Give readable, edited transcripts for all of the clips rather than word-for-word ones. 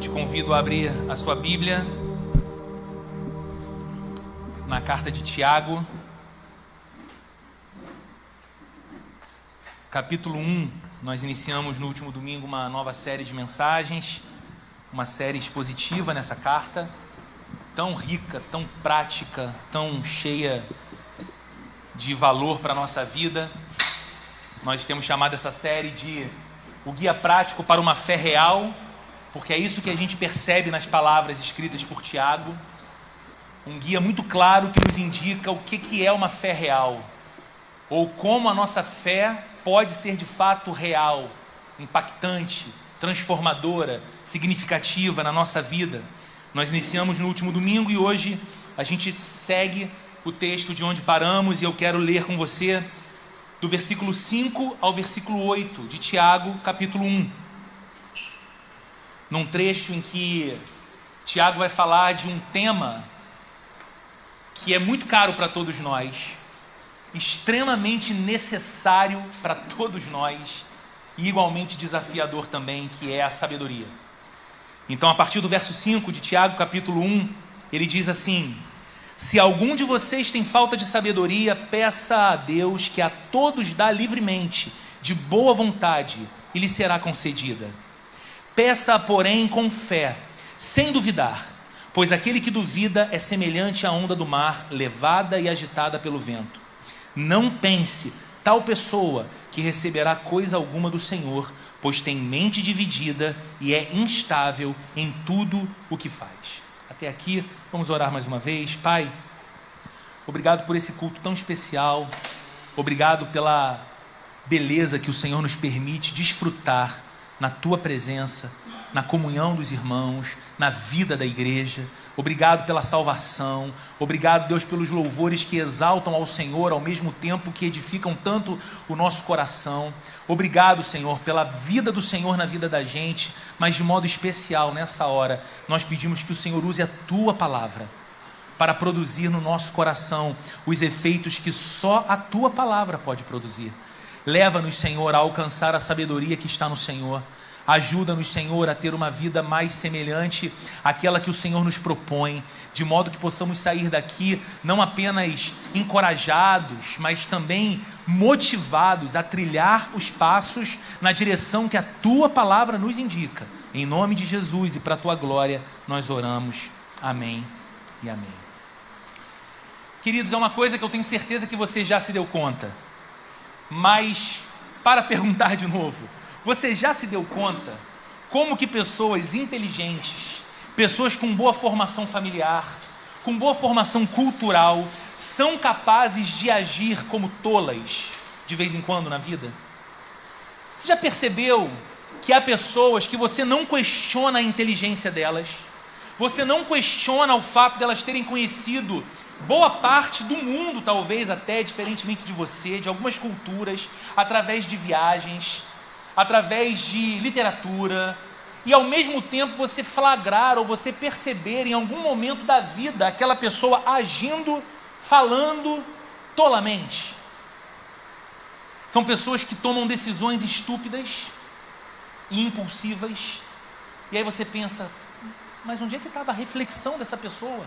te convido a abrir a sua Bíblia na carta de Tiago, capítulo 1. Nós iniciamos no último domingo uma nova série de mensagens, uma série expositiva nessa carta, tão rica, tão prática, tão cheia de valor para a nossa vida. Nós temos chamado essa série de O Guia Prático para uma Fé Real, porque é isso que a gente percebe nas palavras escritas por Tiago. Um guia muito claro que nos indica o que é uma fé real, ou como a nossa fé pode ser de fato real, impactante, transformadora, significativa na nossa vida. Nós iniciamos no último domingo e hoje a gente segue o texto de onde paramos, e eu quero ler com você do versículo 5 ao versículo 8 de Tiago, capítulo 1. Num trecho em que Tiago vai falar de um tema que é muito caro para todos nós, extremamente necessário para todos nós e igualmente desafiador também, que é a sabedoria. Então, a partir do verso 5 de Tiago, capítulo 1, ele diz assim: se algum de vocês tem falta de sabedoria, peça a Deus, que a todos dá livremente, de boa vontade, e lhe será concedida. Peça, porém, com fé, sem duvidar, pois aquele que duvida é semelhante à onda do mar, levada e agitada pelo vento. Não pense, tal pessoa, que receberá coisa alguma do Senhor, pois tem mente dividida e é instável em tudo o que faz. Até aqui, vamos orar mais uma vez. Pai, obrigado por esse culto tão especial, obrigado pela beleza que o Senhor nos permite desfrutar na Tua presença, na comunhão dos irmãos, na vida da igreja. Obrigado pela salvação, obrigado, Deus, pelos louvores que exaltam ao Senhor ao mesmo tempo que edificam tanto o nosso coração. Obrigado, Senhor, pela vida do Senhor na vida da gente, mas de modo especial nessa hora nós pedimos que o Senhor use a Tua palavra para produzir no nosso coração os efeitos que só a Tua palavra pode produzir. Leva-nos, Senhor, a alcançar a sabedoria que está no Senhor. Ajuda-nos, Senhor, a ter uma vida mais semelhante àquela que o Senhor nos propõe, de modo que possamos sair daqui não apenas encorajados, mas também motivados a trilhar os passos na direção que a Tua palavra nos indica. Em nome de Jesus e para a Tua glória, nós oramos. Amém e amém. Queridos, é uma coisa que eu tenho certeza que você já se deu conta, mas para perguntar de novo, você já se deu conta como que pessoas inteligentes, pessoas com boa formação familiar, com boa formação cultural, são capazes de agir como tolas de vez em quando na vida? Você já percebeu que há pessoas que você não questiona a inteligência delas, você não questiona o fato delas terem conhecido boa parte do mundo, talvez até diferentemente de você, de algumas culturas, através de viagens, através de literatura, e ao mesmo tempo você flagrar ou você perceber em algum momento da vida aquela pessoa agindo, falando tolamente? São pessoas que tomam decisões estúpidas e impulsivas, e aí você pensa, mas onde é que estava a reflexão dessa pessoa?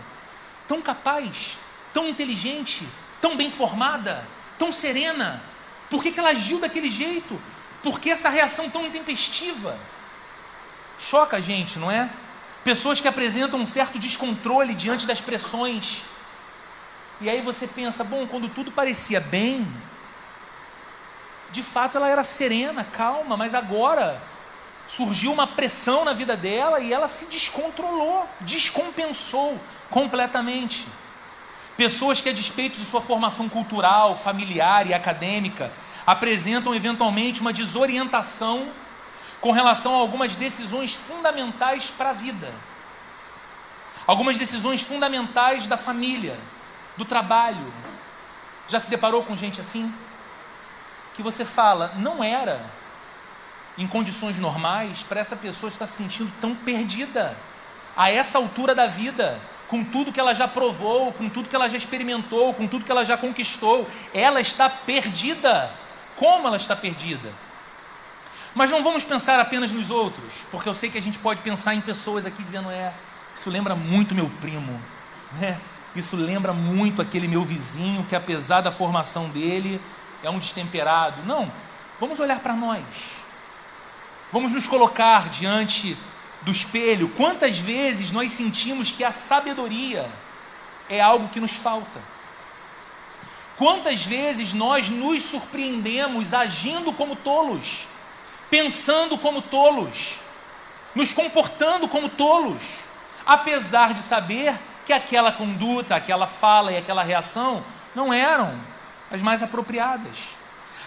Tão capaz, tão inteligente, tão bem formada, tão serena. Por que ela agiu daquele jeito? Por que essa reação tão intempestiva? Choca a gente, não é? Pessoas que apresentam um certo descontrole diante das pressões. E aí você pensa, bom, quando tudo parecia bem, de fato ela era serena, calma, mas agora surgiu uma pressão na vida dela e ela se descontrolou, descompensou completamente. Pessoas que, a despeito de sua formação cultural, familiar e acadêmica, apresentam eventualmente uma desorientação com relação a algumas decisões fundamentais para a vida, algumas decisões fundamentais da família, do trabalho. Já se deparou com gente assim? Que você fala, não era em condições normais para essa pessoa estar se sentindo tão perdida a essa altura da vida, com tudo que ela já provou, com tudo que ela já experimentou, com tudo que ela já conquistou. Ela está perdida. Como ela está perdida? Mas não vamos pensar apenas nos outros, porque eu sei que a gente pode pensar em pessoas aqui dizendo, isso lembra muito meu primo, né? Isso lembra muito aquele meu vizinho que, apesar da formação dele, é um destemperado. Não, vamos olhar para nós. Vamos nos colocar diante do espelho. Quantas vezes nós sentimos que a sabedoria é algo que nos falta? Quantas vezes nós nos surpreendemos agindo como tolos, pensando como tolos, nos comportando como tolos, apesar de saber que aquela conduta, aquela fala e aquela reação não eram as mais apropriadas.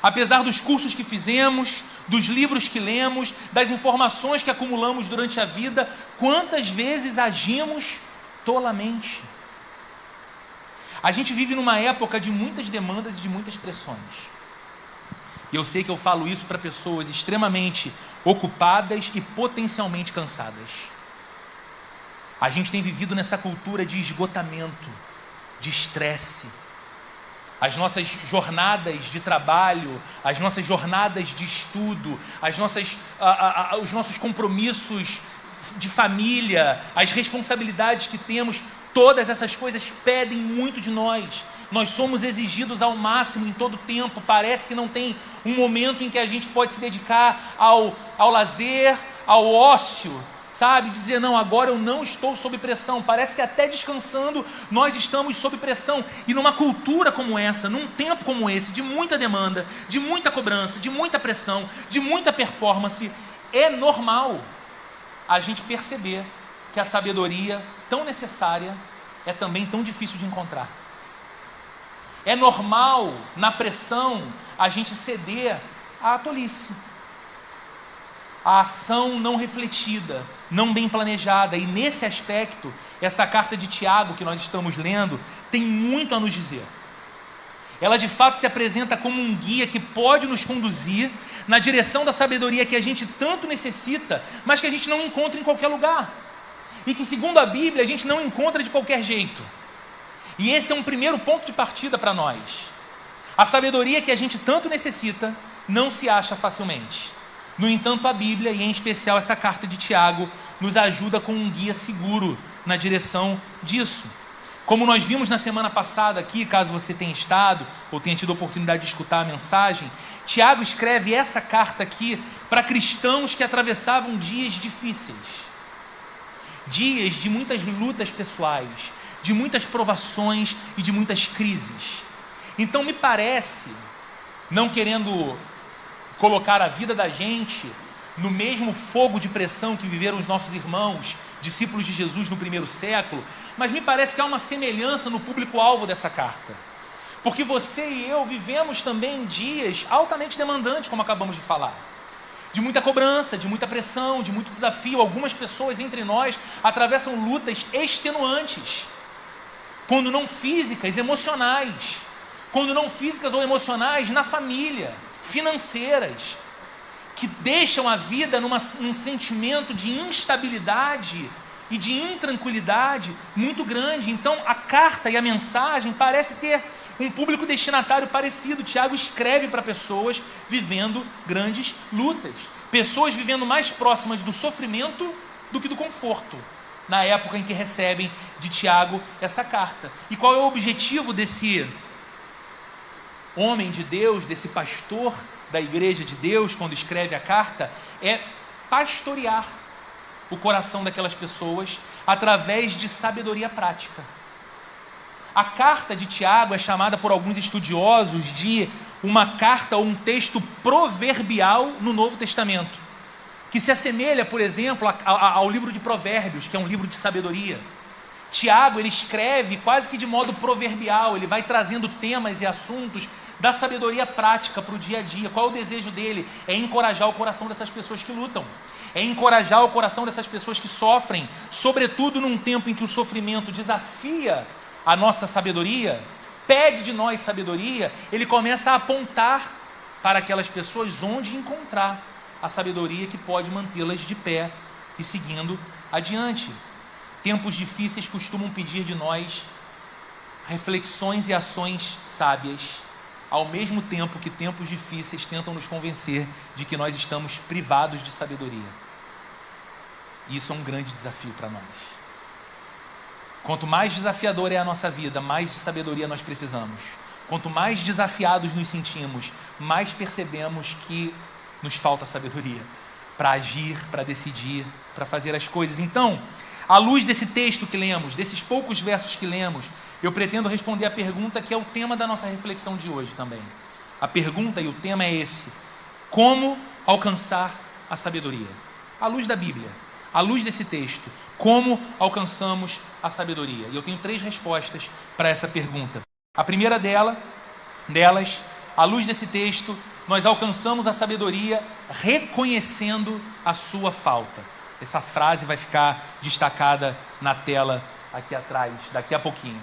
Apesar dos cursos que fizemos, dos livros que lemos, das informações que acumulamos durante a vida, quantas vezes agimos tolamente? A gente vive numa época de muitas demandas e de muitas pressões. E eu sei que eu falo isso para pessoas extremamente ocupadas e potencialmente cansadas. A gente tem vivido nessa cultura de esgotamento, de estresse. As nossas jornadas de trabalho, as nossas jornadas de estudo, os nossos compromissos de família, as responsabilidades que temos, todas essas coisas pedem muito de nós. Nós somos exigidos ao máximo em todo o tempo. Parece que não tem um momento em que a gente pode se dedicar ao lazer, ao ócio, sabe? Dizer, não, agora eu não estou sob pressão. Parece que até descansando nós estamos sob pressão. E numa cultura como essa, num tempo como esse, de muita demanda, de muita cobrança, de muita pressão, de muita performance, é normal a gente perceber que a sabedoria tão necessária é também tão difícil de encontrar. É normal, na pressão, a gente ceder à tolice, à ação não refletida, não bem planejada. E nesse aspecto, essa carta de Tiago que nós estamos lendo tem muito a nos dizer. Ela de fato se apresenta como um guia que pode nos conduzir na direção da sabedoria que a gente tanto necessita, mas que a gente não encontra em qualquer lugar. E que, segundo a Bíblia, a gente não encontra de qualquer jeito. E esse é um primeiro ponto de partida para nós. A sabedoria que a gente tanto necessita não se acha facilmente. No entanto, a Bíblia, e em especial essa carta de Tiago, nos ajuda com um guia seguro na direção disso. Como nós vimos na semana passada aqui, caso você tenha estado ou tenha tido a oportunidade de escutar a mensagem, Tiago escreve essa carta aqui para cristãos que atravessavam dias difíceis. Dias de muitas lutas pessoais, de muitas provações e de muitas crises. Então me parece, não querendo colocar a vida da gente no mesmo fogo de pressão que viveram os nossos irmãos, discípulos de Jesus no primeiro século, mas me parece que há uma semelhança no público-alvo dessa carta. Porque você e eu vivemos também dias altamente demandantes, como acabamos de falar. De muita cobrança, de muita pressão, de muito desafio. Algumas pessoas entre nós atravessam lutas extenuantes, quando não físicas, emocionais. Quando não físicas ou emocionais, na família, financeiras, que deixam a vida num sentimento de instabilidade e de intranquilidade muito grande. Então a carta e a mensagem parece ter um público destinatário parecido. Tiago escreve para pessoas vivendo grandes lutas, pessoas vivendo mais próximas do sofrimento do que do conforto, na época em que recebem de Tiago essa carta. E qual é o objetivo desse homem de Deus, desse pastor da igreja de Deus, quando escreve a carta? É pastorear o coração daquelas pessoas através de sabedoria prática. A carta de Tiago é chamada por alguns estudiosos de uma carta ou um texto proverbial no Novo Testamento, que se assemelha, por exemplo, ao livro de Provérbios, que é um livro de sabedoria. Tiago, ele escreve quase que de modo proverbial, ele vai trazendo temas e assuntos da sabedoria prática para o dia a dia. Qual é o desejo dele? É encorajar o coração dessas pessoas que lutam, é encorajar o coração dessas pessoas que sofrem, sobretudo num tempo em que o sofrimento desafia a nossa sabedoria, pede de nós sabedoria. Ele começa a apontar para aquelas pessoas onde encontrar a sabedoria que pode mantê-las de pé e seguindo adiante. Tempos difíceis costumam pedir de nós reflexões e ações sábias, ao mesmo tempo que tempos difíceis tentam nos convencer de que nós estamos privados de sabedoria. E isso é um grande desafio para nós. Quanto mais desafiadora é a nossa vida, mais de sabedoria nós precisamos. Quanto mais desafiados nos sentimos, mais percebemos que nos falta sabedoria para agir, para decidir, para fazer as coisas. Então, à luz desse texto que lemos, desses poucos versos que lemos, eu pretendo responder a pergunta que é o tema da nossa reflexão de hoje também. A pergunta e o tema é esse: como alcançar a sabedoria? À luz da Bíblia, à luz desse texto, como alcançamos a sabedoria? E eu tenho 3 respostas para essa pergunta. A primeira delas, à luz desse texto, nós alcançamos a sabedoria reconhecendo a sua falta. Essa frase vai ficar destacada na tela aqui atrás, daqui a pouquinho.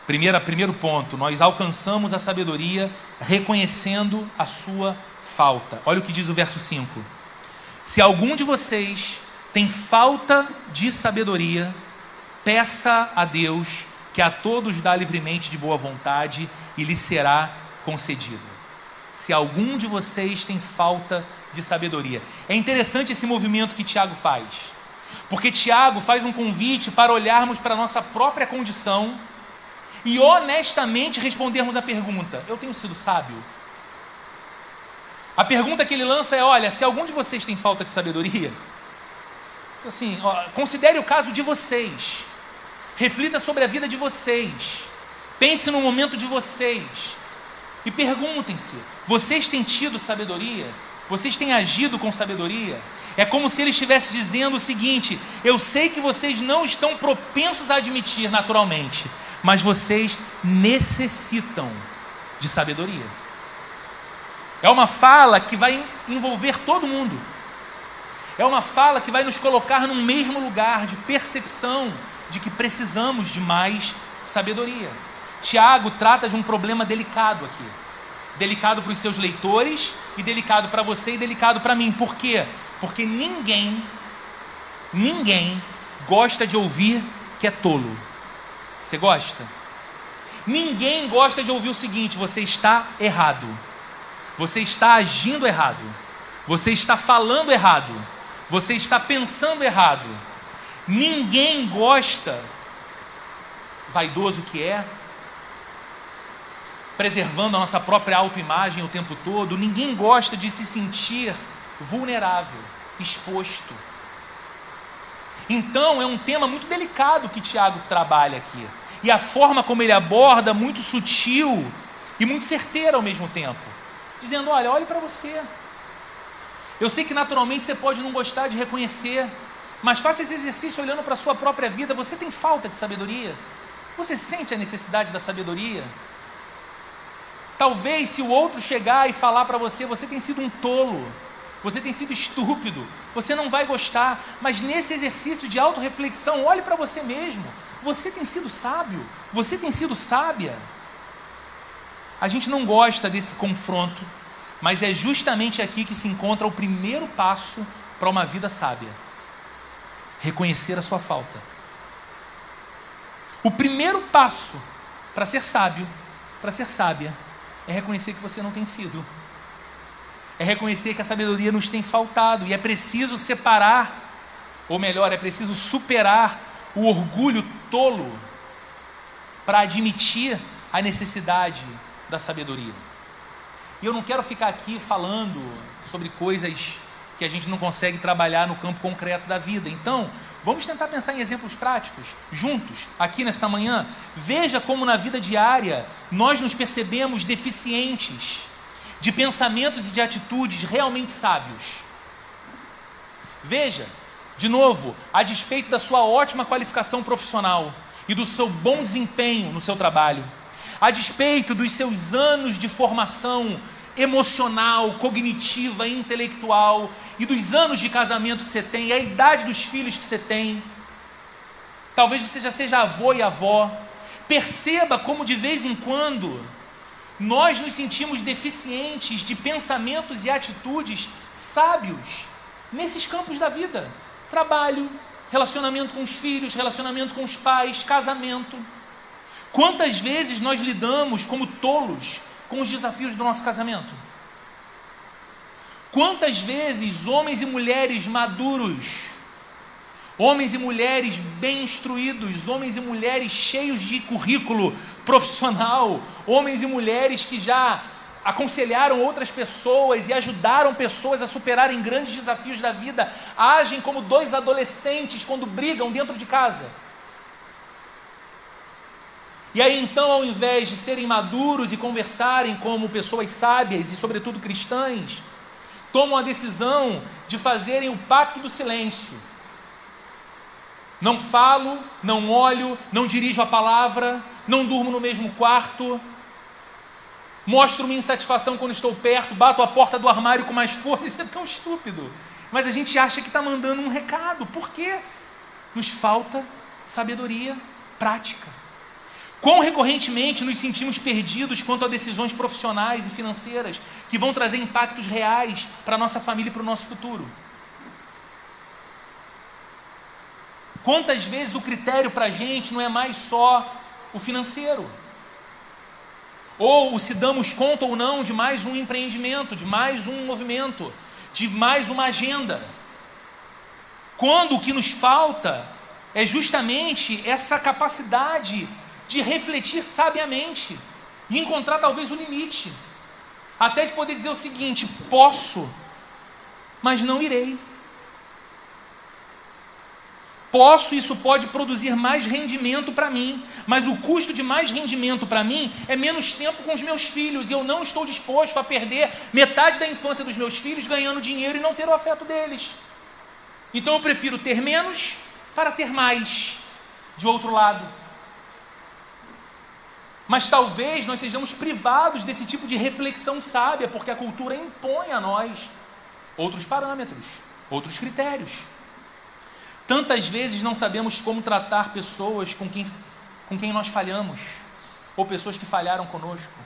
Primeiro ponto, nós alcançamos a sabedoria reconhecendo a sua falta. Olha o que diz o verso 5. Se algum de vocês tem falta de sabedoria, peça a Deus, que a todos dá livremente de boa vontade, e lhe será concedido. Se algum de vocês tem falta de sabedoria. É interessante esse movimento que Tiago faz, porque Tiago faz um convite para olharmos para a nossa própria condição e honestamente respondermos a pergunta: eu tenho sido sábio? A pergunta que ele lança é: olha, se algum de vocês tem falta de sabedoria, assim, considere o caso de vocês, reflita sobre a vida de vocês, pense no momento de vocês e perguntem-se: vocês têm tido sabedoria? Vocês têm agido com sabedoria? É como se ele estivesse dizendo o seguinte: eu sei que vocês não estão propensos a admitir naturalmente, mas vocês necessitam de sabedoria. É uma fala que vai envolver todo mundo. É uma fala que vai nos colocar num mesmo lugar de percepção de que precisamos de mais sabedoria. Tiago trata de um problema delicado aqui. Delicado para os seus leitores, e delicado para você, e delicado para mim. Por quê? Porque ninguém gosta de ouvir que é tolo. Você gosta? Ninguém gosta de ouvir o seguinte: você está errado, você está agindo errado, você está falando errado, você está pensando errado. Ninguém gosta, vaidoso que é, preservando a nossa própria autoimagem o tempo todo, ninguém gosta de se sentir vulnerável, exposto. Então é um tema muito delicado que Tiago trabalha aqui, e a forma como ele aborda, muito sutil e muito certeira ao mesmo tempo, dizendo: olha, olhe para você. Eu sei que naturalmente você pode não gostar de reconhecer, mas faça esse exercício olhando para a sua própria vida. Você tem falta de sabedoria? Você sente a necessidade da sabedoria? Talvez, se o outro chegar e falar para você: você tem sido um tolo, você tem sido estúpido, você não vai gostar. Mas nesse exercício de autorreflexão, olhe para você mesmo. Você tem sido sábio? Você tem sido sábia? A gente não gosta desse confronto, mas é justamente aqui que se encontra o primeiro passo para uma vida sábia: reconhecer a sua falta. O primeiro passo para ser sábio, para ser sábia, é reconhecer que você não tem sido. É reconhecer que a sabedoria nos tem faltado. E é preciso separar, ou melhor, é preciso superar o orgulho tolo para admitir a necessidade da sabedoria. E eu não quero ficar aqui falando sobre coisas que a gente não consegue trabalhar no campo concreto da vida. Então, vamos tentar pensar em exemplos práticos, juntos, aqui nessa manhã. Veja como na vida diária nós nos percebemos deficientes de pensamentos e de atitudes realmente sábios. Veja, de novo, a despeito da sua ótima qualificação profissional e do seu bom desempenho no seu trabalho, a despeito dos seus anos de formação emocional, cognitiva, intelectual, e dos anos de casamento que você tem, e a idade dos filhos que você tem, talvez você já seja avô e avó, perceba como de vez em quando nós nos sentimos deficientes de pensamentos e atitudes sábios nesses campos da vida: trabalho, relacionamento com os filhos, relacionamento com os pais, casamento. Quantas vezes nós lidamos como tolos com os desafios do nosso casamento? Quantas vezes homens e mulheres maduros, homens e mulheres bem instruídos, homens e mulheres cheios de currículo profissional, homens e mulheres que já aconselharam outras pessoas e ajudaram pessoas a superarem grandes desafios da vida, agem como dois adolescentes quando brigam dentro de casa. E aí então, ao invés de serem maduros e conversarem como pessoas sábias e sobretudo cristãs, tomam a decisão de fazerem o pacto do silêncio. Não falo, não olho, não dirijo a palavra, não durmo no mesmo quarto, mostro minha insatisfação quando estou perto, bato a porta do armário com mais força. Isso é tão estúpido. Mas a gente acha que está mandando um recado. Por quê? Nos falta sabedoria prática. Quão recorrentemente nos sentimos perdidos quanto a decisões profissionais e financeiras que vão trazer impactos reais para a nossa família e para o nosso futuro. Quantas vezes o critério para a gente não é mais só o financeiro? Ou se damos conta ou não de mais um empreendimento, de mais um movimento, de mais uma agenda. Quando o que nos falta é justamente essa capacidade de refletir sabiamente e encontrar talvez o limite. Até de poder dizer o seguinte: posso, mas não irei. Posso, isso pode produzir mais rendimento para mim, mas o custo de mais rendimento para mim é menos tempo com os meus filhos, e eu não estou disposto a perder metade da infância dos meus filhos ganhando dinheiro e não ter o afeto deles. Então eu prefiro ter menos para ter mais, de outro lado. Mas talvez nós sejamos privados desse tipo de reflexão sábia, porque a cultura impõe a nós outros parâmetros, outros critérios. Tantas vezes não sabemos como tratar pessoas com quem nós falhamos, ou pessoas que falharam conosco,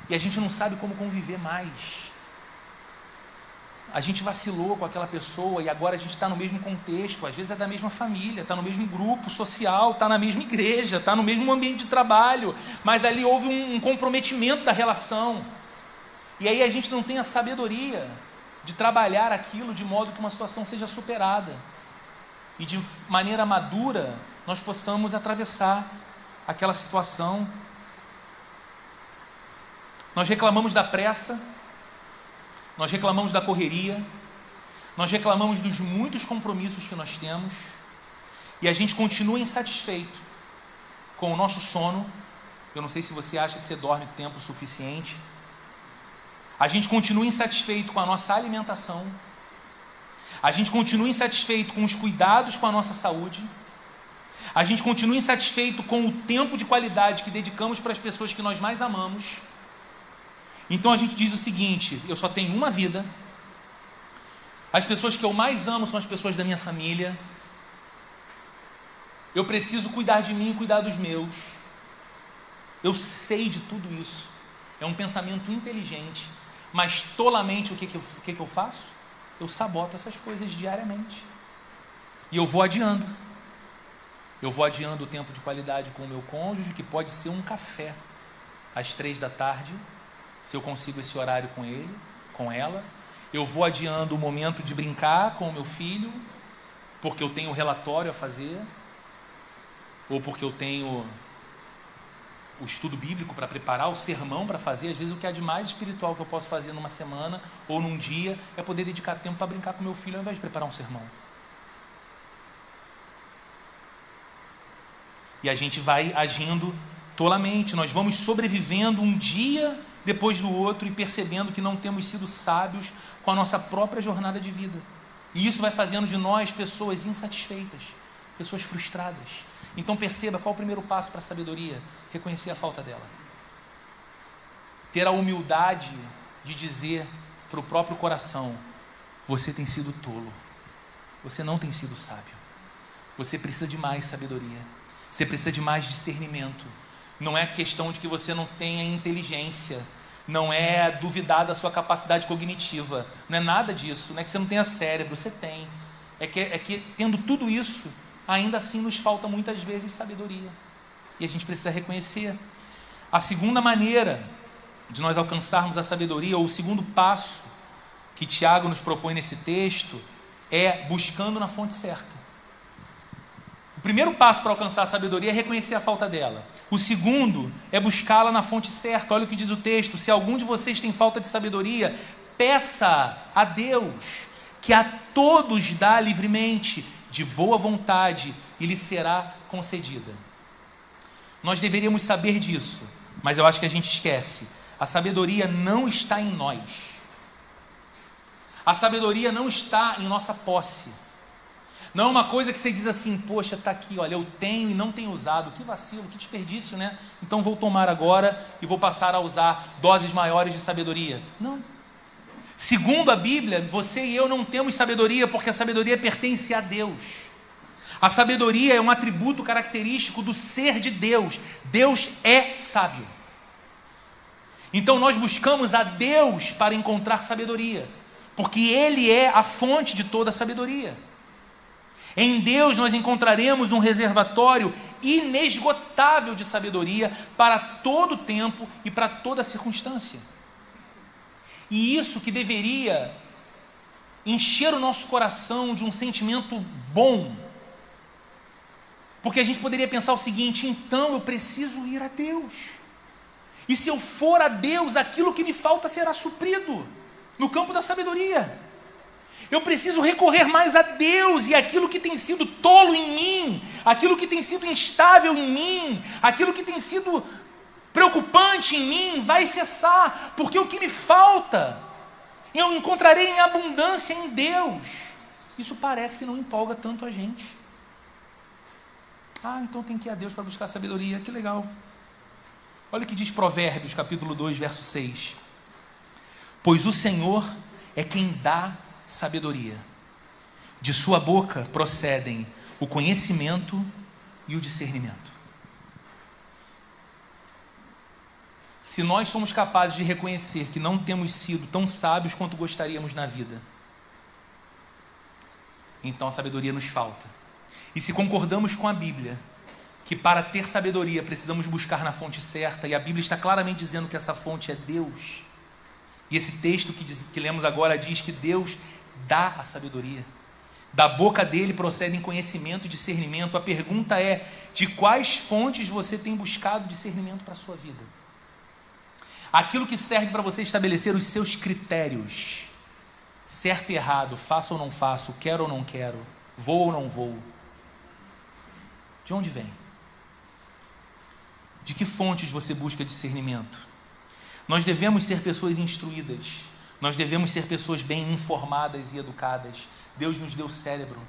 e a gente não sabe como conviver mais. A gente vacilou com aquela pessoa e agora a gente está no mesmo contexto, às vezes é da mesma família, está no mesmo grupo social, está na mesma igreja, está no mesmo ambiente de trabalho, mas ali houve um comprometimento da relação, e aí a gente não tem a sabedoria de trabalhar aquilo de modo que uma situação seja superada e de maneira madura nós possamos atravessar aquela situação. Nós reclamamos da pressa, nós reclamamos da correria, nós reclamamos dos muitos compromissos que nós temos, e a gente continua insatisfeito com o nosso sono. Eu não sei se você acha que você dorme tempo suficiente. A gente continua insatisfeito com a nossa alimentação, a gente continua insatisfeito com os cuidados com a nossa saúde, a gente continua insatisfeito com o tempo de qualidade que dedicamos para as pessoas que nós mais amamos. Então a gente diz o seguinte: eu só tenho uma vida, as pessoas que eu mais amo são as pessoas da minha família, eu preciso cuidar de mim e cuidar dos meus. Eu sei de tudo isso, é um pensamento inteligente, mas tolamente o que eu faço? Eu saboto essas coisas diariamente, e eu vou adiando o tempo de qualidade com o meu cônjuge, que pode ser um café às 3 da tarde, se eu consigo esse horário com ele, com ela. Eu vou adiando o momento de brincar com o meu filho, porque eu tenho o relatório a fazer, ou porque eu tenho o estudo bíblico para preparar, o sermão para fazer. Às vezes o que há de mais espiritual que eu posso fazer numa semana ou num dia é poder dedicar tempo para brincar com meu filho ao invés de preparar um sermão. E a gente vai agindo tolamente, nós vamos sobrevivendo um dia depois do outro e percebendo que não temos sido sábios com a nossa própria jornada de vida. E isso vai fazendo de nós pessoas insatisfeitas, pessoas frustradas. Então perceba qual é o primeiro passo para a sabedoria: reconhecer a falta dela. Ter a humildade de dizer para o próprio coração: você tem sido tolo, você não tem sido sábio, você precisa de mais sabedoria, você precisa de mais discernimento. Não é questão de que você não tenha inteligência, não é duvidar da sua capacidade cognitiva, não é nada disso, não é que você não tenha cérebro, você tem. É que tendo tudo isso, ainda assim nos falta muitas vezes sabedoria, e a gente precisa reconhecer. A segunda maneira de nós alcançarmos a sabedoria, ou o segundo passo que Tiago nos propõe nesse texto, é buscando na fonte certa. O primeiro passo para alcançar a sabedoria é reconhecer a falta dela. O segundo é buscá-la na fonte certa. Olha o que diz o texto: se algum de vocês tem falta de sabedoria, peça a Deus, que a todos dá livremente, de boa vontade, e lhe será concedida. Nós deveríamos saber disso, mas eu acho que a gente esquece. A sabedoria não está em nós. A sabedoria não está em nossa posse. Não é uma coisa que você diz assim: poxa, está aqui, olha, eu tenho e não tenho usado. Que vacilo, que desperdício, né? Então vou tomar agora e vou passar a usar doses maiores de sabedoria. Não. Segundo a Bíblia, você e eu não temos sabedoria, porque a sabedoria pertence a Deus. A sabedoria é um atributo característico do ser de Deus. Deus é sábio. Então nós buscamos a Deus para encontrar sabedoria, porque Ele é a fonte de toda a sabedoria. Em Deus nós encontraremos um reservatório inesgotável de sabedoria para todo tempo e para toda circunstância. E isso que deveria encher o nosso coração de um sentimento bom, porque a gente poderia pensar o seguinte: então eu preciso ir a Deus, e se eu for a Deus, aquilo que me falta será suprido no campo da sabedoria. Eu preciso recorrer mais a Deus, e aquilo que tem sido tolo em mim, aquilo que tem sido instável em mim, aquilo que tem sido preocupante em mim, vai cessar, porque o que me falta eu encontrarei em abundância em Deus. Isso parece que não empolga tanto a gente. Então tem que ir a Deus para buscar sabedoria, que legal. Olha o que diz Provérbios, capítulo 2, verso 6. Pois o Senhor é quem dá sabedoria. De sua boca procedem o conhecimento e o discernimento. Se nós somos capazes de reconhecer que não temos sido tão sábios quanto gostaríamos na vida, então a sabedoria nos falta. E se concordamos com a Bíblia, que para ter sabedoria precisamos buscar na fonte certa, e a Bíblia está claramente dizendo que essa fonte é Deus, e esse texto que lemos agora diz que Deus dá a sabedoria, da boca dele procedem conhecimento e discernimento. A pergunta é: de quais fontes você tem buscado discernimento para a sua vida? Aquilo que serve para você estabelecer os seus critérios, certo e errado, faço ou não faço, quero ou não quero, vou ou não vou. De onde vem? De que fontes você busca discernimento? Nós devemos ser pessoas instruídas, nós devemos ser pessoas bem informadas e educadas. Deus nos deu cérebro,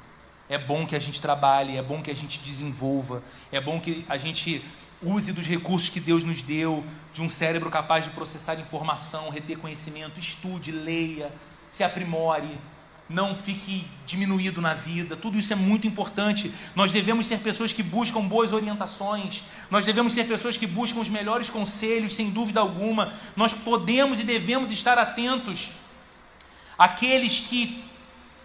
é bom que a gente trabalhe, é bom que a gente desenvolva, é bom que a gente use dos recursos que Deus nos deu, de um cérebro capaz de processar informação, reter conhecimento. Estude, leia, se aprimore, não fique diminuído na vida. Tudo isso é muito importante. Nós devemos ser pessoas que buscam boas orientações, nós devemos ser pessoas que buscam os melhores conselhos, sem dúvida alguma. Nós podemos e devemos estar atentos àqueles que,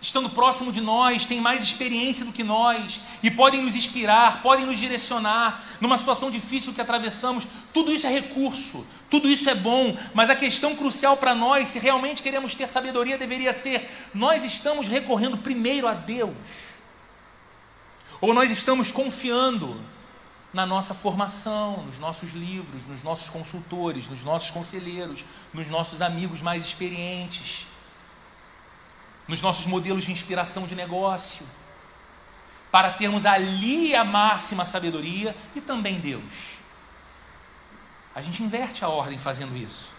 estando próximo de nós, têm mais experiência do que nós e podem nos inspirar, podem nos direcionar numa situação difícil que atravessamos. Tudo isso é recurso, tudo isso é bom, mas a questão crucial para nós, se realmente queremos ter sabedoria, deveria ser: nós estamos recorrendo primeiro a Deus, ou nós estamos confiando na nossa formação, nos nossos livros, nos nossos consultores, nos nossos conselheiros, nos nossos amigos mais experientes, nos nossos modelos de inspiração de negócio, para termos ali a máxima sabedoria e também Deus? A gente inverte a ordem fazendo isso.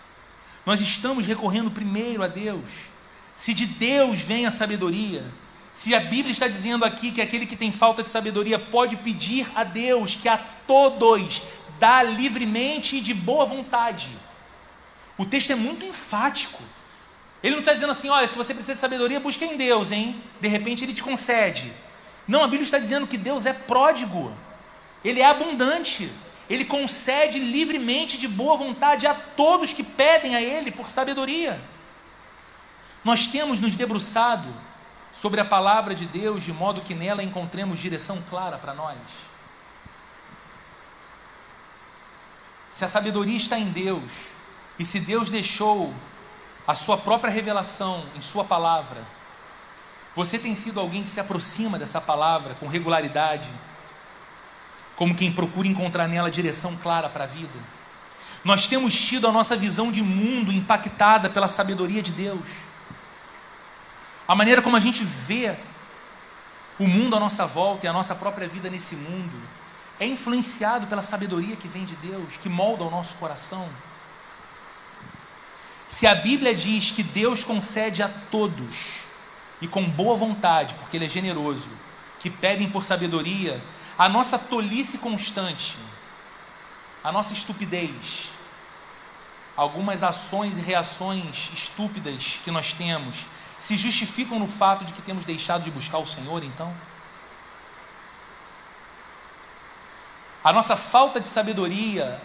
Nós estamos recorrendo primeiro a Deus. Se de Deus vem a sabedoria, se a Bíblia está dizendo aqui que aquele que tem falta de sabedoria pode pedir a Deus, que a todos dá livremente e de boa vontade, o texto é muito enfático. Ele não está dizendo assim: olha, se você precisa de sabedoria, busca em Deus, hein? De repente Ele te concede. Não, a Bíblia está dizendo que Deus é pródigo, Ele é abundante, Ele concede livremente de boa vontade a todos que pedem a Ele por sabedoria. Nós temos nos debruçado sobre a palavra de Deus, de modo que nela encontremos direção clara para nós. se a sabedoria está em Deus, e se Deus deixou a sua própria revelação em sua palavra, você tem sido alguém que se aproxima dessa palavra com regularidade, como quem procura encontrar nela direção clara para a vida? Nós temos tido a nossa visão de mundo impactada pela sabedoria de Deus. A maneira como a gente vê o mundo à nossa volta e a nossa própria vida nesse mundo é influenciado pela sabedoria que vem de Deus, que molda o nosso coração. Se a Bíblia diz que Deus concede a todos, e com boa vontade, porque Ele é generoso, que pedem por sabedoria, a nossa tolice constante, a nossa estupidez, algumas ações e reações estúpidas que nós temos, se justificam no fato de que temos deixado de buscar o Senhor, então? A nossa falta de sabedoria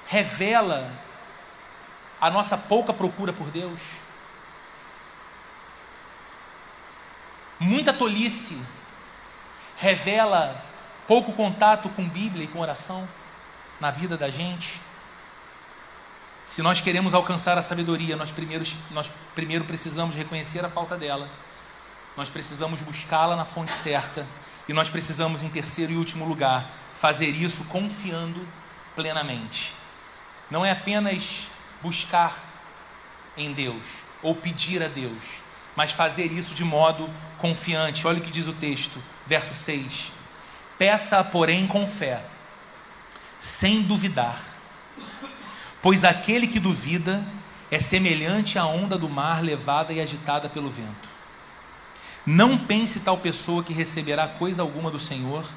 revela a nossa pouca procura por Deus. Muita tolice revela pouco contato com Bíblia e com oração na vida da gente. Se nós queremos alcançar a sabedoria, nós primeiro precisamos reconhecer a falta dela, nós precisamos buscá-la na fonte certa, e nós precisamos, em terceiro e último lugar, fazer isso confiando plenamente. Não é apenas buscar em Deus ou pedir a Deus, mas fazer isso de modo confiante. Olha o que diz o texto, verso 6: peça, porém, com fé, sem duvidar, pois aquele que duvida é semelhante à onda do mar levada e agitada pelo vento. Não pense tal pessoa que receberá coisa alguma do Senhor,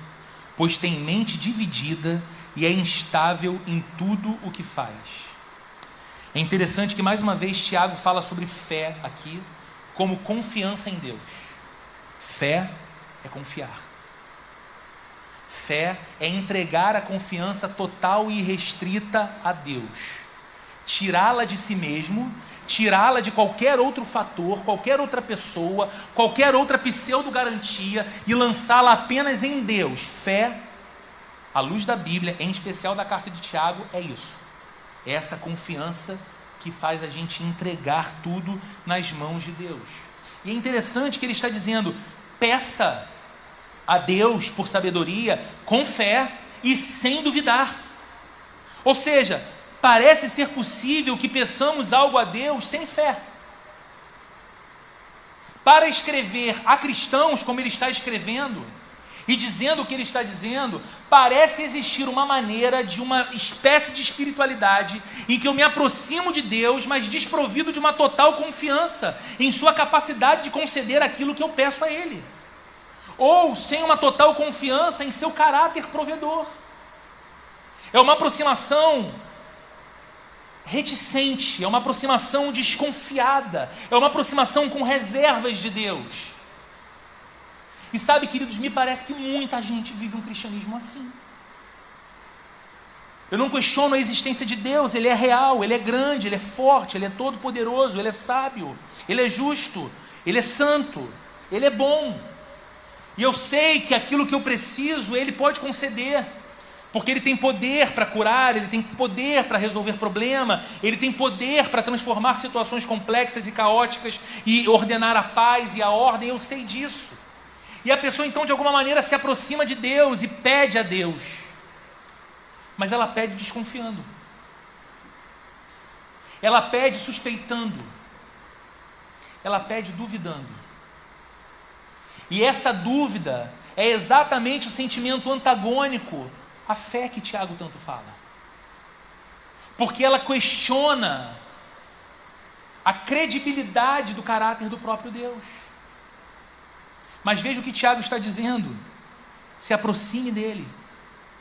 pois tem mente dividida e é instável em tudo o que faz. É interessante que mais uma vez Tiago fala sobre fé aqui, como confiança em Deus. Fé é confiar. Fé é entregar a confiança total e irrestrita a Deus. Tirá-la de si mesmo, tirá-la de qualquer outro fator, qualquer outra pessoa, qualquer outra pseudo-garantia e lançá-la apenas em Deus. Fé, à luz da Bíblia, em especial da carta de Tiago, é isso. É essa confiança que faz a gente entregar tudo nas mãos de Deus. E é interessante que ele está dizendo: peça a Deus por sabedoria, com fé e sem duvidar. Ou seja, parece ser possível que peçamos algo a Deus sem fé. Para escrever a cristãos como ele está escrevendo, e dizendo o que ele está dizendo, parece existir uma maneira de uma espécie de espiritualidade em que eu me aproximo de Deus, mas desprovido de uma total confiança em sua capacidade de conceder aquilo que eu peço a Ele, ou sem uma total confiança em seu caráter provedor. É uma aproximação reticente, é uma aproximação desconfiada, é uma aproximação com reservas de Deus. E sabe, queridos, me parece que muita gente vive um cristianismo assim. Eu não questiono a existência de Deus, Ele é real, Ele é grande, Ele é forte, Ele é todo poderoso, Ele é sábio, Ele é justo, Ele é santo, Ele é bom. E eu sei que aquilo que eu preciso, Ele pode conceder, porque Ele tem poder para curar, Ele tem poder para resolver problema, Ele tem poder para transformar situações complexas e caóticas e ordenar a paz e a ordem. Eu sei disso. E a pessoa então de alguma maneira se aproxima de Deus e pede a Deus, mas ela pede desconfiando, ela pede suspeitando, ela pede duvidando. E essa dúvida é exatamente o sentimento antagônico à fé que Tiago tanto fala, porque ela questiona a credibilidade do caráter do próprio Deus. Mas veja o que Tiago está dizendo: se aproxime dele.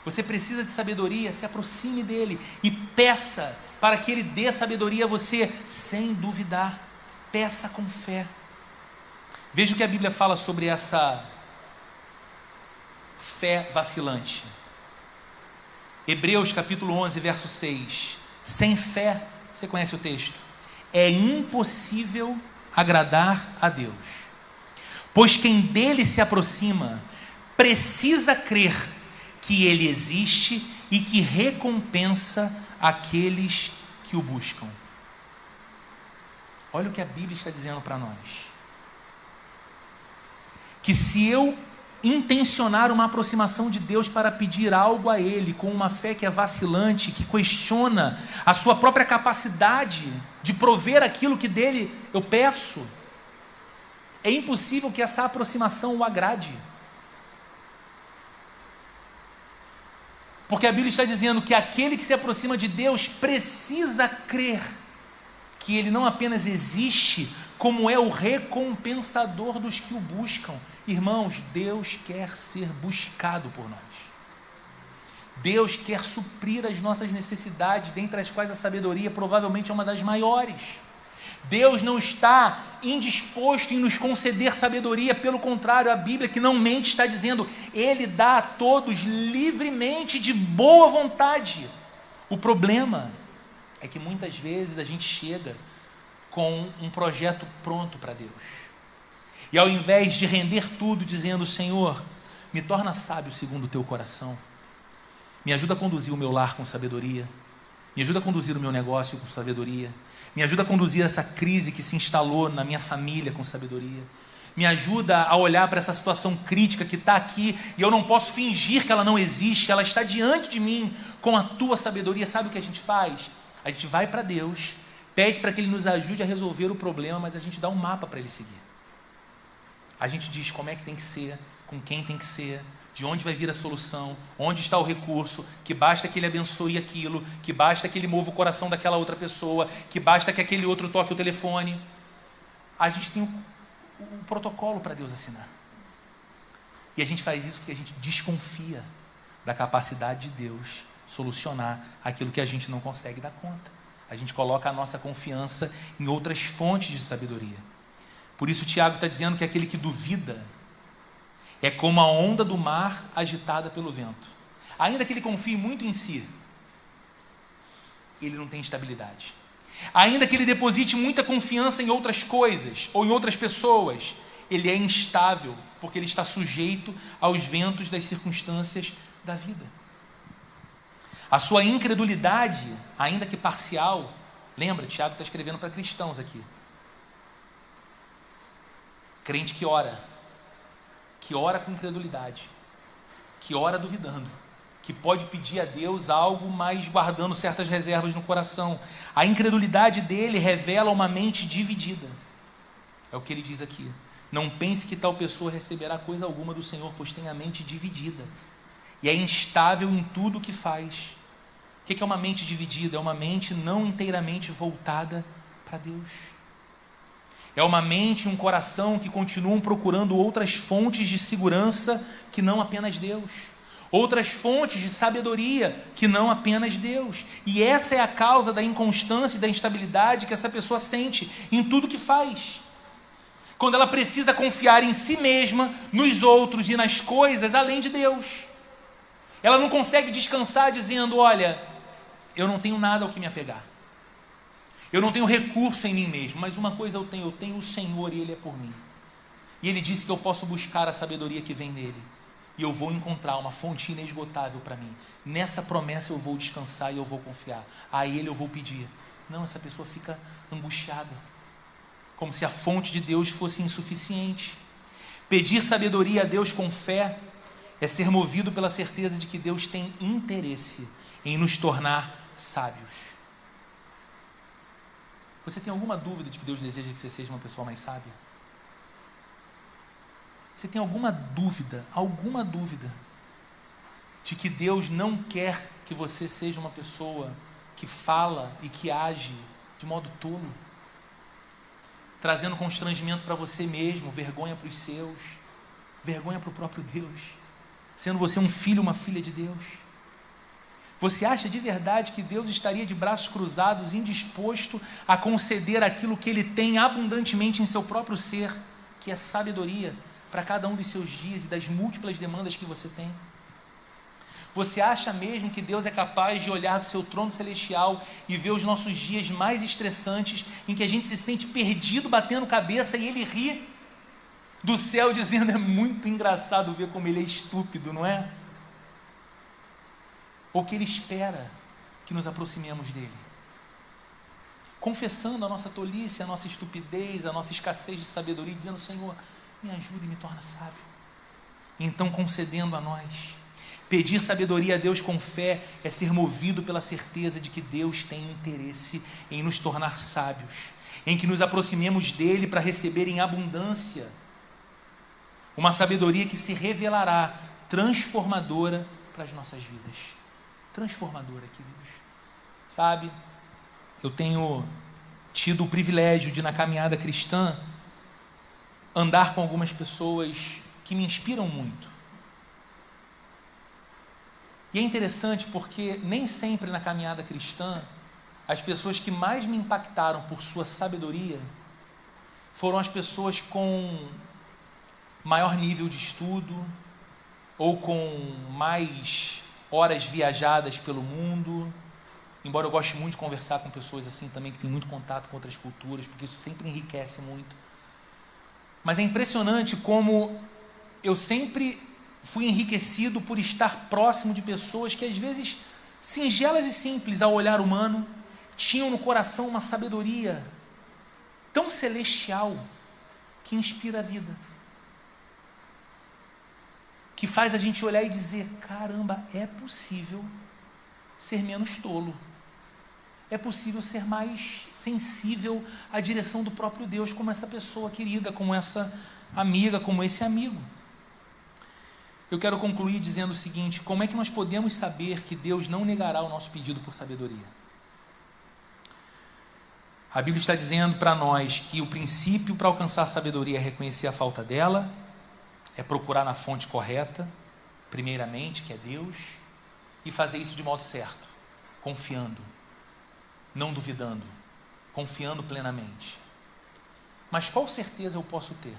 Você precisa de sabedoria, se aproxime dele e peça para que ele dê sabedoria a você sem duvidar. Peça com fé. Veja o que a Bíblia fala sobre essa fé vacilante. Hebreus capítulo 11, verso 6. Sem fé, você conhece o texto, é impossível agradar a Deus. Pois quem dele se aproxima precisa crer que ele existe e que recompensa aqueles que o buscam. Olha o que a Bíblia está dizendo para nós. Que se eu intencionar uma aproximação de Deus para pedir algo a Ele, com uma fé que é vacilante, que questiona a sua própria capacidade de prover aquilo que dele eu peço, é impossível que essa aproximação o agrade. Porque a Bíblia está dizendo que aquele que se aproxima de Deus precisa crer que Ele não apenas existe, como é o recompensador dos que o buscam. Irmãos, Deus quer ser buscado por nós. Deus quer suprir as nossas necessidades, dentre as quais a sabedoria provavelmente é uma das maiores. Deus não está indisposto em nos conceder sabedoria, pelo contrário, a Bíblia, que não mente, está dizendo: Ele dá a todos livremente, de boa vontade. O problema é que muitas vezes a gente chega com um projeto pronto para Deus, e ao invés de render tudo dizendo: Senhor, me torna sábio segundo o teu coração, me ajuda a conduzir o meu lar com sabedoria, me ajuda a conduzir o meu negócio com sabedoria, me ajuda a conduzir essa crise que se instalou na minha família com sabedoria, me ajuda a olhar para essa situação crítica que está aqui e eu não posso fingir que ela não existe, ela está diante de mim com a tua sabedoria. Sabe o que a gente faz? A gente vai para Deus, pede para que Ele nos ajude a resolver o problema, mas a gente dá um mapa para Ele seguir. A gente diz como é que tem que ser, com quem tem que ser, de onde vai vir a solução, onde está o recurso, que basta que Ele abençoe aquilo, que basta que Ele mova o coração daquela outra pessoa, que basta que aquele outro toque o telefone. A gente tem o protocolo para Deus assinar. E a gente faz isso porque a gente desconfia da capacidade de Deus solucionar aquilo que a gente não consegue dar conta. A gente coloca a nossa confiança em outras fontes de sabedoria. Por isso Tiago está dizendo que aquele que duvida é como a onda do mar agitada pelo vento. Ainda que ele confie muito em si, ele não tem estabilidade. Ainda que ele deposite muita confiança em outras coisas ou em outras pessoas, ele é instável, porque ele está sujeito aos ventos das circunstâncias da vida. A sua incredulidade, ainda que parcial, lembra, Tiago está escrevendo para cristãos aqui. Crente que ora com incredulidade, que ora duvidando, que pode pedir a Deus algo, mas guardando certas reservas no coração. A incredulidade dele revela uma mente dividida. É o que ele diz aqui. Não pense que tal pessoa receberá coisa alguma do Senhor, pois tem a mente dividida e é instável em tudo o que faz. O que é uma mente dividida? É uma mente não inteiramente voltada para Deus. É uma mente e um coração que continuam procurando outras fontes de segurança que não apenas Deus. Outras fontes de sabedoria que não apenas Deus. E essa é a causa da inconstância e da instabilidade que essa pessoa sente em tudo que faz. Quando ela precisa confiar em si mesma, nos outros e nas coisas além de Deus. Ela não consegue descansar dizendo: olha, eu não tenho nada ao que me apegar. Eu não tenho recurso em mim mesmo, mas uma coisa eu tenho o Senhor e Ele é por mim. E Ele disse que eu posso buscar a sabedoria que vem nele. E eu vou encontrar uma fonte inesgotável para mim. Nessa promessa eu vou descansar e eu vou confiar. A Ele eu vou pedir. Não, essa pessoa fica angustiada, como se a fonte de Deus fosse insuficiente. Pedir sabedoria a Deus com fé é ser movido pela certeza de que Deus tem interesse em nos tornar sábios. Você tem alguma dúvida de que Deus deseja que você seja uma pessoa mais sábia? Você tem alguma dúvida de que Deus não quer que você seja uma pessoa que fala e que age de modo tolo, trazendo constrangimento para você mesmo, vergonha para os seus, vergonha para o próprio Deus, sendo você um filho, uma filha de Deus? Você acha de verdade que Deus estaria de braços cruzados, indisposto a conceder aquilo que Ele tem abundantemente em seu próprio ser, que é sabedoria, para cada um dos seus dias e das múltiplas demandas que você tem? Você acha mesmo que Deus é capaz de olhar do seu trono celestial e ver os nossos dias mais estressantes, em que a gente se sente perdido, batendo cabeça, e Ele ri do céu dizendo: é muito engraçado ver como Ele é estúpido, não é? ou que Ele espera que nos aproximemos dEle? Confessando a nossa tolice, a nossa estupidez, a nossa escassez de sabedoria, dizendo: Senhor, me ajuda e me torna sábio. E então concedendo a nós. Pedir sabedoria a Deus com fé é ser movido pela certeza de que Deus tem interesse em nos tornar sábios, em que nos aproximemos dEle para receber em abundância uma sabedoria que se revelará transformadora para as nossas vidas. Transformadora, queridos. Sabe, eu tenho tido o privilégio de, na caminhada cristã, andar com algumas pessoas que me inspiram muito. E é interessante porque nem sempre na caminhada cristã, as pessoas que mais me impactaram por sua sabedoria foram as pessoas com maior nível de estudo, ou com mais horas viajadas pelo mundo. Embora eu goste muito de conversar com pessoas assim também, que têm muito contato com outras culturas, porque isso sempre enriquece muito. Mas é impressionante como eu sempre fui enriquecido por estar próximo de pessoas que, às vezes, singelas e simples ao olhar humano, tinham no coração uma sabedoria tão celestial que inspira a vida, que faz a gente olhar e dizer: caramba, é possível ser menos tolo, é possível ser mais sensível à direção do próprio Deus, como essa pessoa querida, como essa amiga, como esse amigo. Eu quero concluir dizendo o seguinte: como é que nós podemos saber que Deus não negará o nosso pedido por sabedoria? A Bíblia está dizendo para nós que o princípio para alcançar sabedoria é reconhecer a falta dela, é procurar na fonte correta, primeiramente, que é Deus, e fazer isso de modo certo, confiando, não duvidando, confiando plenamente. Mas qual certeza eu posso ter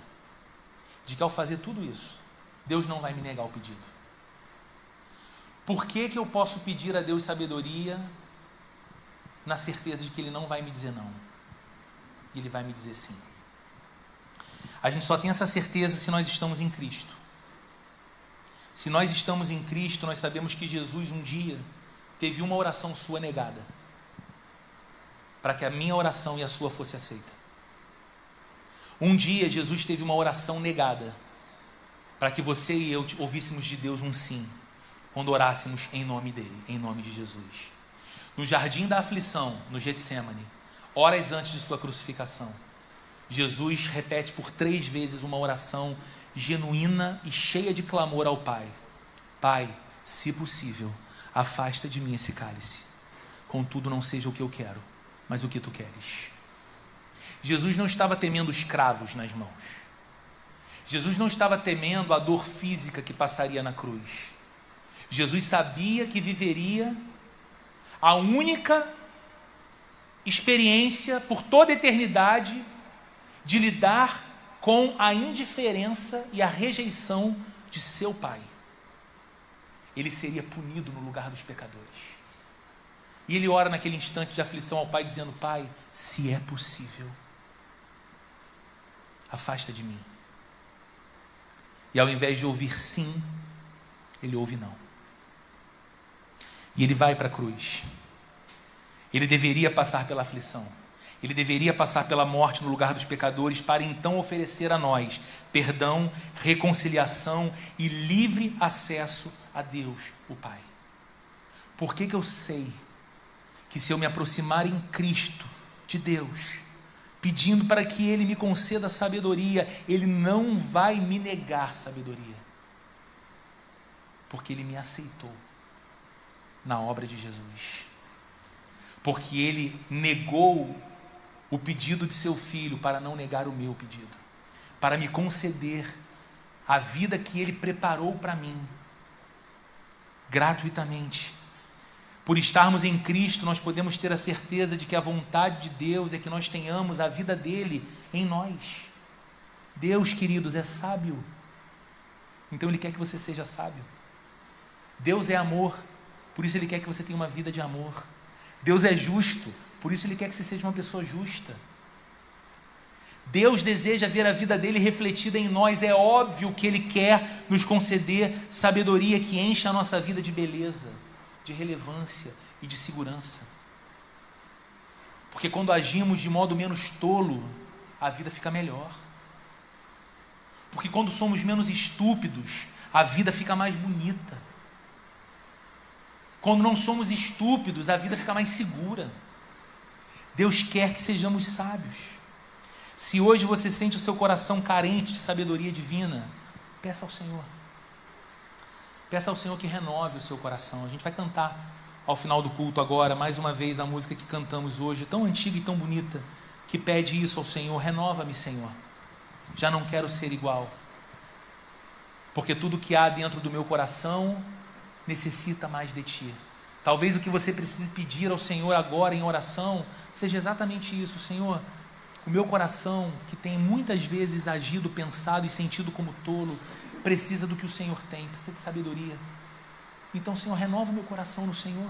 de que ao fazer tudo isso, Deus não vai me negar o pedido? Por que eu posso pedir a Deus sabedoria na certeza de que Ele não vai me dizer não? Ele vai me dizer sim. A gente só tem essa certeza se nós estamos em Cristo. Se nós estamos em Cristo, nós sabemos que Jesus um dia teve uma oração sua negada, para que a minha oração e a sua fosse aceita. Um dia Jesus teve uma oração negada, para que você e eu ouvíssemos de Deus um sim, quando orássemos em nome dele, em nome de Jesus. No jardim da aflição, no Getsemane, horas antes de sua crucificação, Jesus repete por 3 vezes uma oração genuína e cheia de clamor ao Pai: Pai, se possível, afasta de mim esse cálice, contudo não seja o que eu quero, mas o que tu queres. Jesus não estava temendo os cravos nas mãos. Jesus não estava temendo a dor física que passaria na cruz. Jesus sabia que viveria a única experiência por toda a eternidade de lidar com a indiferença e a rejeição de seu Pai. Ele seria punido no lugar dos pecadores. E ele ora naquele instante de aflição ao Pai, dizendo: Pai, se é possível, afasta de mim. E ao invés de ouvir sim, ele ouve não. E ele vai para a cruz. Ele deveria passar pela aflição. Ele deveria passar pela morte no lugar dos pecadores, para então oferecer a nós perdão, reconciliação e livre acesso a Deus, o Pai. Por que eu sei que se eu me aproximar em Cristo de Deus, pedindo para que Ele me conceda sabedoria, Ele não vai me negar sabedoria? Porque Ele me aceitou na obra de Jesus. Porque Ele negou o pedido de seu Filho para não negar o meu pedido, para me conceder a vida que Ele preparou para mim, gratuitamente. Por estarmos em Cristo, nós podemos ter a certeza de que a vontade de Deus é que nós tenhamos a vida dEle em nós. Deus, queridos, é sábio, então Ele quer que você seja sábio. Deus é amor, por isso Ele quer que você tenha uma vida de amor. Deus é justo, por isso Ele quer que você seja uma pessoa justa. Deus deseja ver a vida dEle refletida em nós. É óbvio que Ele quer nos conceder sabedoria que enche a nossa vida de beleza. de relevância e de segurança. Porque quando agimos de modo menos tolo, a vida fica melhor. Porque quando somos menos estúpidos, a vida fica mais bonita. Quando não somos estúpidos, a vida fica mais segura. Deus quer que sejamos sábios. Se hoje você sente o seu coração carente de sabedoria divina, peça ao Senhor. Peça ao Senhor que renove o seu coração. A gente vai cantar ao final do culto agora, mais uma vez, a música que cantamos hoje, tão antiga e tão bonita, que pede isso ao Senhor: renova-me, Senhor. Já não quero ser igual. Porque tudo que há dentro do meu coração necessita mais de Ti. Talvez o que você precise pedir ao Senhor agora em oração seja exatamente isso: Senhor, o meu coração, que tem muitas vezes agido, pensado e sentido como tolo, precisa do que o Senhor tem, precisa de sabedoria. Então, Senhor, renova o meu coração no Senhor,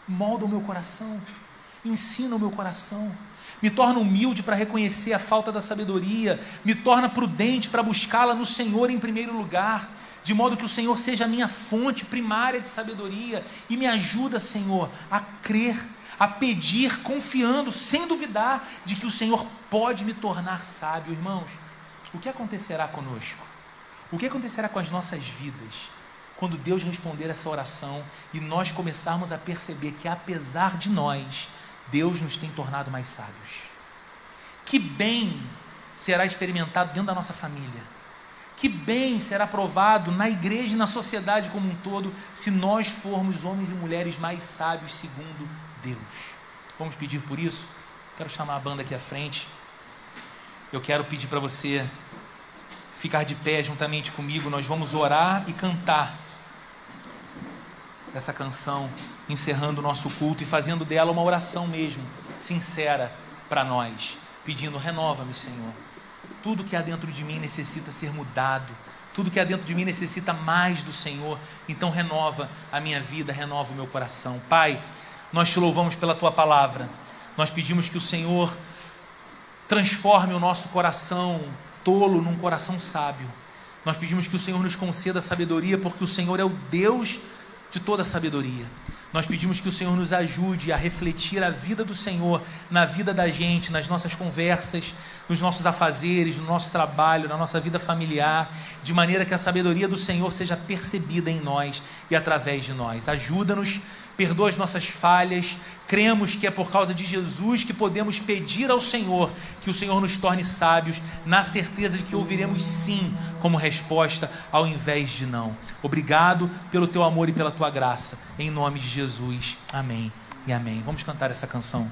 molda o meu coração, ensina o meu coração, me torna humilde para reconhecer a falta da sabedoria, me torna prudente para buscá-la no Senhor em primeiro lugar, de modo que o Senhor seja a minha fonte primária de sabedoria, e me ajuda, Senhor, a crer, a pedir, confiando, sem duvidar, de que o Senhor pode me tornar sábio. Irmãos, o que acontecerá conosco? O que acontecerá com as nossas vidas quando Deus responder essa oração e nós começarmos a perceber que, apesar de nós, Deus nos tem tornado mais sábios? Que bem será experimentado dentro da nossa família, que bem será provado na igreja e na sociedade como um todo, se nós formos homens e mulheres mais sábios segundo Deus. Vamos pedir por isso? Quero chamar a banda aqui à frente. Eu quero pedir para você ficar de pé juntamente comigo. Nós vamos orar e cantar essa canção, encerrando o nosso culto e fazendo dela uma oração mesmo, sincera para nós, pedindo: renova-me, Senhor. Tudo que há dentro de mim necessita ser mudado, tudo que há dentro de mim necessita mais do Senhor. Então renova a minha vida, renova o meu coração. Pai, nós te louvamos pela tua palavra. Nós pedimos que o Senhor transforme o nosso coração tolo num coração sábio. Nós pedimos que o Senhor nos conceda sabedoria, porque o Senhor é o Deus de toda sabedoria. Nós pedimos que o Senhor nos ajude a refletir a vida do Senhor na vida da gente, nas nossas conversas, nos nossos afazeres, no nosso trabalho, na nossa vida familiar, de maneira que a sabedoria do Senhor seja percebida em nós e através de nós. Ajuda-nos, perdoa as nossas falhas. Cremos que é por causa de Jesus que podemos pedir ao Senhor que o Senhor nos torne sábios, na certeza de que ouviremos sim como resposta, ao invés de não. Obrigado pelo teu amor e pela tua graça. Em nome de Jesus. Amém e amém. Vamos cantar essa canção.